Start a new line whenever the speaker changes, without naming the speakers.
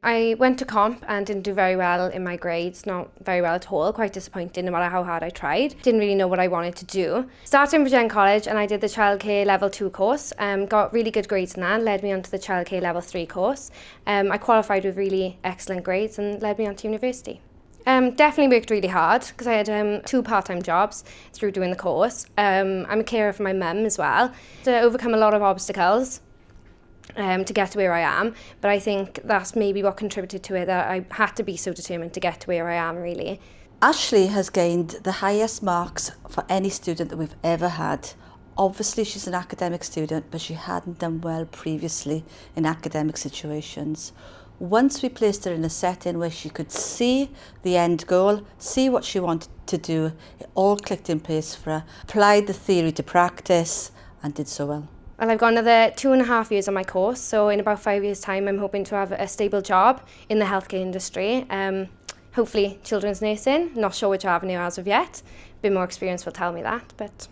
I went to comp and didn't do very well in my grades, not very well at all, quite disappointing no matter how hard I tried. Didn't really know what I wanted to do. Started in Virgin College and I did the childcare level 2 course, got really good grades in that, led me onto the childcare level 3 course. I qualified with really excellent grades and led me on to university. Definitely worked really hard because I had 2 part-time jobs through doing the course. I'm a carer for my mum as well. To overcome a lot of obstacles to get to where I am, but I think that's maybe what contributed to it, that I had to be so determined to get to where I am, really.
Ashleigh has gained the highest marks for any student that we've ever had. Obviously she's an academic student, but she hadn't done well previously in academic situations. Once we placed her in a setting where she could see the end goal, see what she wanted to do, it all clicked in place for her, applied the theory to practice and did so well.
Well, I've got another 2.5 years on my course, so in about 5 years' time I'm hoping to have a stable job in the healthcare industry. Hopefully children's nursing, not sure which avenue as of yet. A bit more experience will tell me that, but